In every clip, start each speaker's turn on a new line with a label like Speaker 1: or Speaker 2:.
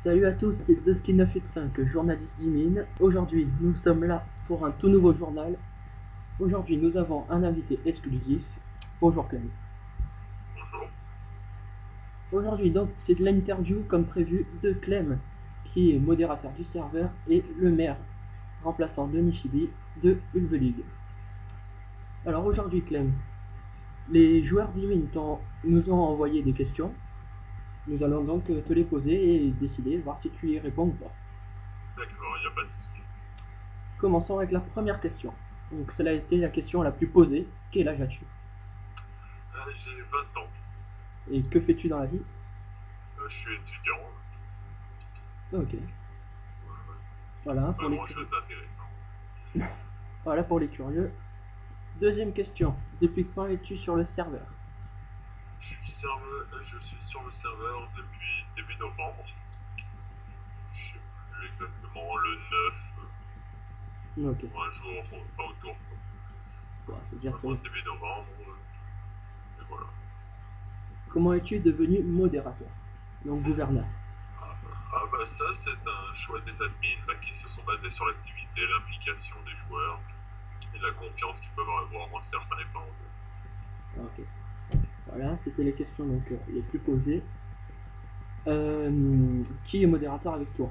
Speaker 1: Salut à tous, c'est TheSkin985, journaliste d'Imin. Aujourd'hui, nous sommes là pour un tout nouveau journal. Aujourd'hui, nous avons un invité exclusif. Bonjour Clem.
Speaker 2: Bonjour.
Speaker 1: Aujourd'hui, donc, c'est de l'interview comme prévu de Clem, qui est modérateur du serveur et le maire remplaçant de Nishibi de Ulvelig. Alors aujourd'hui, Clem, les joueurs d'Imin nous ont envoyé des questions. Nous allons donc te les poser et décider, voir si tu y réponds ou pas.
Speaker 2: D'accord, il n'y a pas de souci.
Speaker 1: Commençons avec la première question. Donc, cela a été la question la plus posée. Quel âge as-tu?
Speaker 2: J'ai 20 ans.
Speaker 1: Et que fais-tu dans la vie?
Speaker 2: Je suis étudiant.
Speaker 1: Ok. Voilà
Speaker 2: Pas
Speaker 1: pour les
Speaker 2: grand-chose
Speaker 1: curieux.
Speaker 2: d'intéressant.
Speaker 1: Voilà pour les curieux. Deuxième question. Depuis quand es-tu sur le serveur?
Speaker 2: Je suis sur le serveur depuis début novembre. Je sais plus exactement le 9
Speaker 1: Ok.
Speaker 2: ou un jour, pas autour.
Speaker 1: Bon, c'est déjà très
Speaker 2: Vraiment
Speaker 1: bien.
Speaker 2: début novembre. Et voilà.
Speaker 1: Comment es-tu devenu modérateur? Donc gouverneur.
Speaker 2: Bah ça, c'est un choix des admins qui se sont basés sur l'activité, l'implication des joueurs et la confiance qu'ils peuvent avoir en certains et pas en d'autres.
Speaker 1: Ok. Voilà, c'était les questions donc les plus posées. Qui est modérateur avec toi?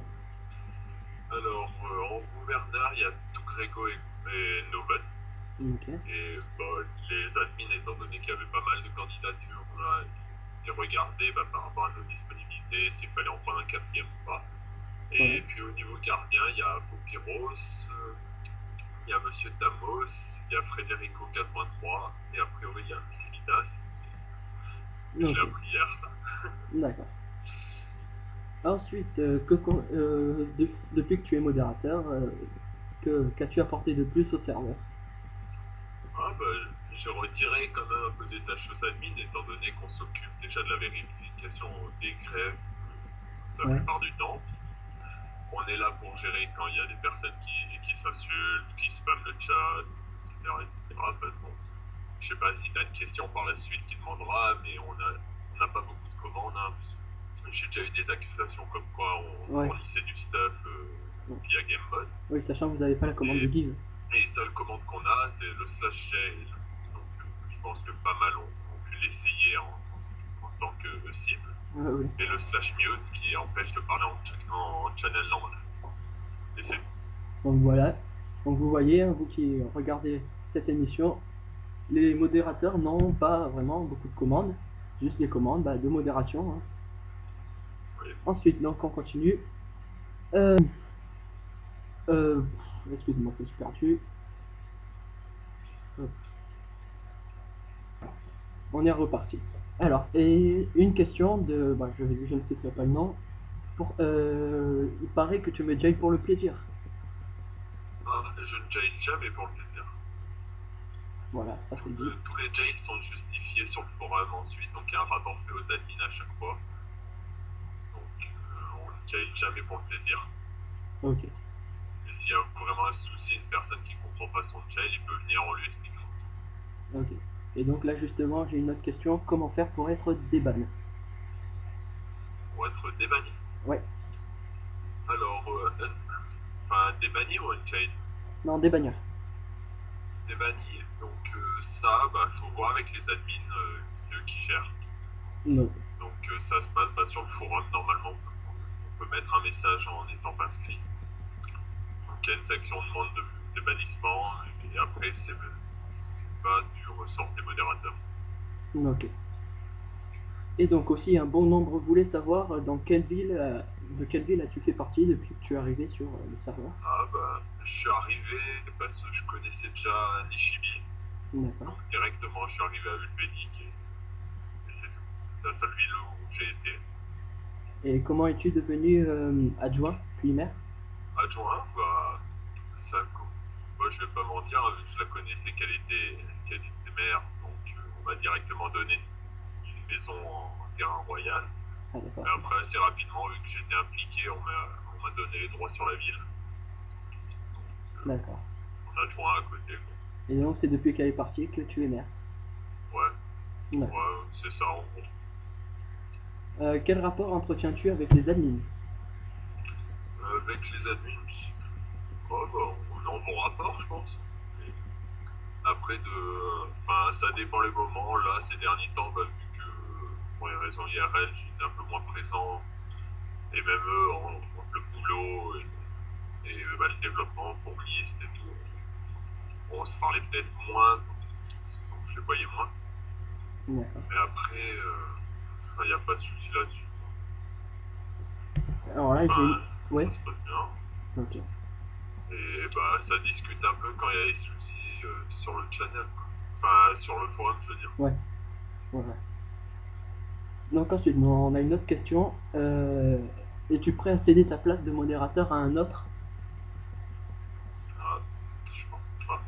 Speaker 2: Alors, en gouverneur, il y a Tugrego et Noven.
Speaker 1: Ok.
Speaker 2: Et bah, les admins, étant donné qu'il y avait pas mal de candidatures, là, ils regardaient par rapport à nos disponibilités s'il fallait en prendre un quatrième ou pas.
Speaker 1: Ouais.
Speaker 2: Et puis au niveau gardien, il y a Popiros, il y a Monsieur Tamos, il y a Frédérico 83, et a priori il y a Philidas. Je l'ai
Speaker 1: Ok.
Speaker 2: appris hier, ça.
Speaker 1: D'accord. Ensuite, depuis que tu es modérateur, qu'as-tu apporté de plus au serveur?
Speaker 2: Ah, bah, j'ai retiré quand même un peu des tâches aux admins, étant donné qu'on s'occupe déjà de la vérification des grèves la
Speaker 1: Ouais.
Speaker 2: plupart du temps. On est là pour gérer quand il y a des personnes qui s'insultent, qui spamment le chat, etc. etc. Bon, je sais pas si tu as une question par la suite qui demandera, mais on n'a pas beaucoup de commandes. Hein. J'ai déjà eu des accusations comme quoi on
Speaker 1: Ouais.
Speaker 2: fournissait du stuff
Speaker 1: Ouais.
Speaker 2: via Gamebot.
Speaker 1: Oui, sachant que vous n'avez pas la commande de
Speaker 2: Et
Speaker 1: give.
Speaker 2: les seules commandes qu'on a, c'est le slash jail. Donc je pense que pas mal ont pu l'essayer en tant que cible.
Speaker 1: Oui.
Speaker 2: Et le slash mute qui empêche de parler en channel normal. Et c'est
Speaker 1: Donc voilà. Donc vous voyez, hein, vous qui regardez cette émission, les modérateurs n'ont pas vraiment beaucoup de commandes, juste des commandes de modération. Hein.
Speaker 2: oui.
Speaker 1: Ensuite, donc on continue. Euh, euh, Excusez-moi, je me suis perdu. Hop. On est reparti. Alors, et une question de, je ne citerai pas le nom. Il paraît que tu me jailles pour le plaisir.
Speaker 2: Je ne jail jamais pour le plaisir.
Speaker 1: Voilà, ça c'est dit.
Speaker 2: Tous les jails sont justifiés sur le forum ensuite, donc il y a un rapport fait aux admins à chaque fois. Donc on ne jail jamais pour le plaisir.
Speaker 1: Ok,
Speaker 2: Et s'il y a vraiment un souci, une personne qui ne comprend pas son jail, il peut venir, on lui expliquera.
Speaker 1: ok. Et donc là justement, j'ai une autre question. Comment faire pour être déban?
Speaker 2: Pour être débanni.
Speaker 1: Ouais,
Speaker 2: Alors, enfin, débanni ou unchained?
Speaker 1: non, débannière.
Speaker 2: Débanni, donc ça, faut voir avec les admins, c'est eux qui gèrent.
Speaker 1: Non.
Speaker 2: Donc ça se passe sur le forum, normalement, on peut mettre un message en n'étant pas inscrit. Donc il y a une section demande de bannissement et après c'est pas du ressort des modérateurs.
Speaker 1: Ok. Et donc aussi, un bon nombre voulait savoir de quelle ville as-tu fait partie depuis que tu es arrivé sur le serveur?
Speaker 2: Je suis arrivé parce que je connaissais déjà Nishibi,
Speaker 1: D'accord.
Speaker 2: donc directement je suis arrivé à Ulvenik et c'est tout. C'est la seule ville où j'ai été.
Speaker 1: Et comment es-tu devenu adjoint, puis maire?
Speaker 2: Adjoint, ça, moi je vais pas mentir, vu que je la connaissais qu'elle était maire, donc on m'a directement donné une maison en terrain royal.
Speaker 1: Ah d'accord,
Speaker 2: Mais après, assez rapidement, vu que j'étais impliqué, on m'a donné les droits sur la ville.
Speaker 1: d'accord.
Speaker 2: On a adjoint à côté. Quoi.
Speaker 1: Et donc c'est depuis qu'elle est partie que tu es maire?
Speaker 2: Ouais,
Speaker 1: D'accord.
Speaker 2: ouais, c'est ça en gros.
Speaker 1: Quel rapport entretiens-tu avec les admins?
Speaker 2: Avec les admins, oh, bah, on est en bon rapport, je pense. Et après, ça dépend les moments. Là, ces derniers temps, bah, vu que pour les raisons IRL, j'étais un peu moins présent. Et même eux, entre le boulot et bah, le développement pour liste et tout, on se parlait peut-être moins, donc je les voyais moins.
Speaker 1: D'accord.
Speaker 2: Mais après, il n'y a pas de souci là-dessus.
Speaker 1: Alors là, j'ai une...
Speaker 2: Enfin,
Speaker 1: Ouais,
Speaker 2: ça se passe bien.
Speaker 1: ok.
Speaker 2: Et bah, ça discute un peu quand il y a des soucis sur le channel, quoi. Enfin, sur le forum, je veux dire.
Speaker 1: Ouais, ouais. Donc ensuite, on a une autre question. Es-tu prêt à céder ta place de modérateur à un autre?
Speaker 2: Ah, je pense pas.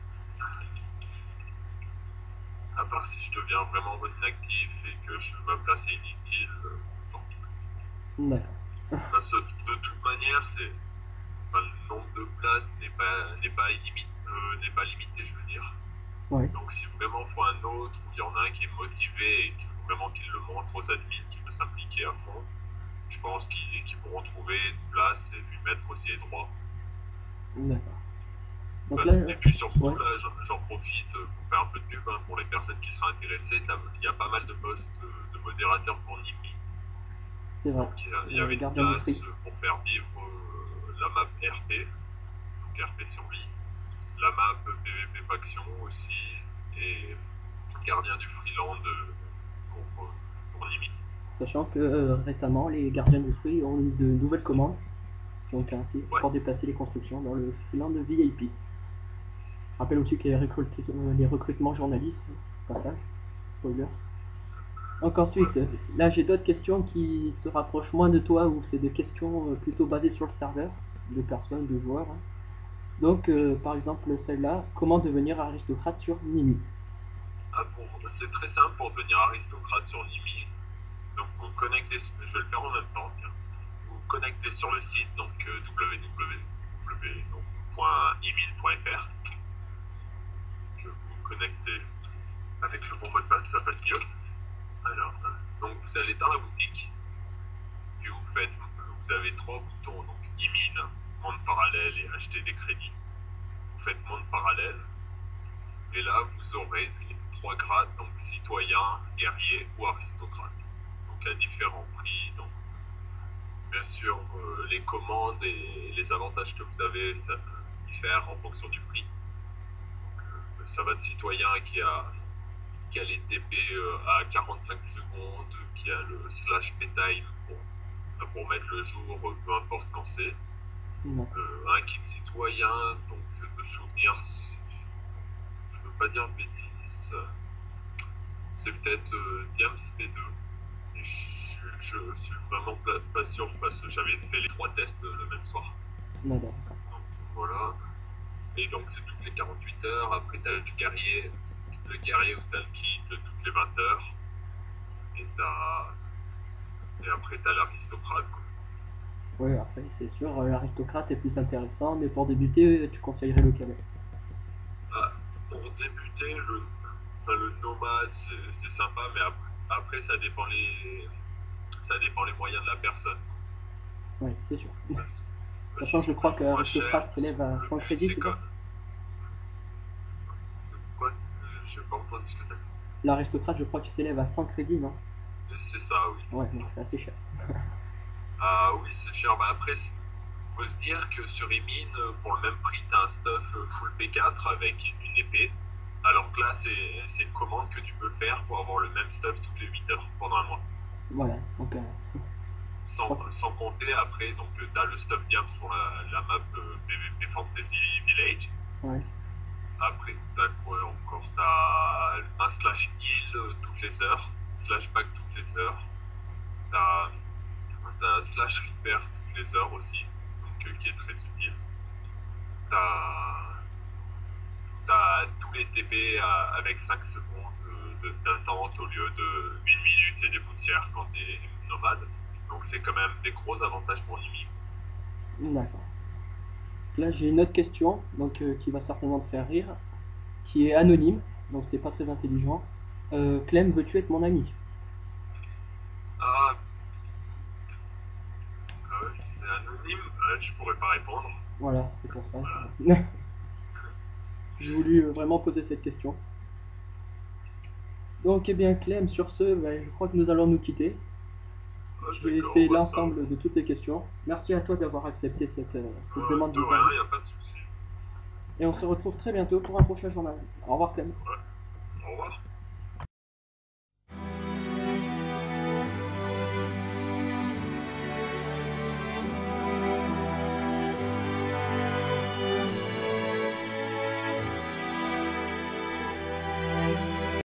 Speaker 2: À part si je deviens vraiment inactif et que ma place est inutile, non.
Speaker 1: D'accord.
Speaker 2: Parce que de toute manière, enfin, le nombre de places n'est pas limité, je veux dire.
Speaker 1: Ouais,
Speaker 2: Donc si vraiment il faut un autre, ou il y en a un qui est motivé et qu'il faut vraiment qu'il le montre aux admins, qui veut s'impliquer à fond, je pense qu'ils pourront trouver une place et lui mettre aussi les droits.
Speaker 1: d'accord. Donc là,
Speaker 2: Et puis surtout,
Speaker 1: ouais,
Speaker 2: là, j'en profite pour faire un peu de pub hein, pour les personnes qui seraient intéressées. Il y a pas mal de postes de modérateurs pour Nimi.
Speaker 1: c'est vrai.
Speaker 2: Donc il y avait une
Speaker 1: Gardien du
Speaker 2: place
Speaker 1: fric.
Speaker 2: pour faire vivre la map RP, donc RP survie, la map PVP faction aussi, et gardien du Freeland pour Nimi.
Speaker 1: Sachant que récemment, les gardiens du fruit ont eu de nouvelles commandes, donc ainsi
Speaker 2: Ouais,
Speaker 1: pour déplacer les constructions dans le filant de VIP. Je rappelle aussi qu'il y a les recrutements journalistes, passage, spoiler. Donc
Speaker 2: ouais.
Speaker 1: ensuite, là j'ai d'autres questions qui se rapprochent moins de toi, ou c'est des questions plutôt basées sur le serveur, de personnes, de joueurs, hein. Donc par exemple celle-là, comment devenir aristocrate sur Nimi?
Speaker 2: Ah, c'est très simple pour devenir aristocrate sur Nimi. Donc vous connectez, je vais le faire en même temps, tiens. Vous vous connectez sur le site, donc www.emile.fr. Que vous vous connectez avec le bon mot de passe, ça passe mieux. Alors, donc vous allez dans la boutique, puis vous avez trois boutons, donc Emile, monde parallèle et acheter des crédits. Vous faites monde parallèle, et là vous aurez les trois grades, donc citoyen, guerrier ou aristocrate. Donc à différents prix, donc bien sûr, les commandes et les avantages que vous avez, ça diffère en fonction du prix. Donc, ça va de citoyen qui a les TP à 45 secondes, qui a le slash p-time pour mettre le jour, peu importe quand c'est. Un kit citoyen, donc de souvenirs, je ne veux pas dire de bêtises, c'est peut-être Diams P2. Et je suis vraiment pas sûr parce que j'avais fait les trois tests le même soir.
Speaker 1: D'accord.
Speaker 2: Donc voilà. Et donc c'est toutes les 48 heures. Après t'as le guerrier où t'as le kit toutes les 20 heures. Et après t'as l'aristocrate.
Speaker 1: Oui, après c'est sûr, l'aristocrate est plus intéressant, mais pour débuter, tu conseillerais lequel?
Speaker 2: Ah, pour débuter, le nomade c'est sympa, mais après ça dépend les moyens de la personne.
Speaker 1: Oui, c'est sûr.
Speaker 2: Parce
Speaker 1: Sachant
Speaker 2: qu'ils
Speaker 1: que je
Speaker 2: sont
Speaker 1: crois
Speaker 2: plus
Speaker 1: que
Speaker 2: ou moins chers.
Speaker 1: l'aristocrate s'élève à
Speaker 2: Le
Speaker 1: 100
Speaker 2: but
Speaker 1: crédits,
Speaker 2: c'est
Speaker 1: c'est ça?
Speaker 2: comme. Quoi Je n'ai pas entendu ce que t'as dit.
Speaker 1: L'aristocrate, je crois qu'il s'élève à 100 crédits, non?
Speaker 2: C'est ça, oui.
Speaker 1: Ouais, donc c'est assez cher.
Speaker 2: Ah oui, c'est cher. Bah après, faut se dire que sur Emine, pour le même prix, t'as un stuff full P4 avec une épée. Alors que là, c'est une commande que tu peux faire pour avoir le même stuff toutes les 8 heures pendant un mois.
Speaker 1: Voilà, donc je crois
Speaker 2: Sans compter après, donc t'as le stuff diam sur la map PvP Fantasy Village.
Speaker 1: ouais,
Speaker 2: Après, t'as quoi encore? T'as un slash heal toutes les heures, slash back toutes les heures. T'as slash repair toutes les heures aussi, donc qui est très utile. T'as tous les TP avec 5 secondes d'attente au lieu de 1 minute et des poussières quand t'es nomade. Donc c'est quand même des gros avantages pour Nimi.
Speaker 1: d'accord. Là, j'ai une autre question, donc qui va certainement te faire rire, qui est anonyme, donc c'est pas très intelligent. Clem, veux-tu être mon ami?
Speaker 2: Ah, c'est anonyme. anonyme, je pourrais pas répondre.
Speaker 1: Voilà, c'est pour ça.
Speaker 2: Voilà.
Speaker 1: J'ai voulu vraiment poser cette question. Donc, eh bien, Clem, sur ce, ben, je crois que nous allons nous quitter. J'ai
Speaker 2: D'accord,
Speaker 1: fait
Speaker 2: bah ça.
Speaker 1: l'ensemble de toutes les questions. Merci à toi d'avoir accepté cette demande
Speaker 2: De rien,
Speaker 1: d'interview.
Speaker 2: y a pas de souci.
Speaker 1: Et on se retrouve très bientôt pour un prochain journal. Au revoir, Clem.
Speaker 2: Ouais. Au revoir.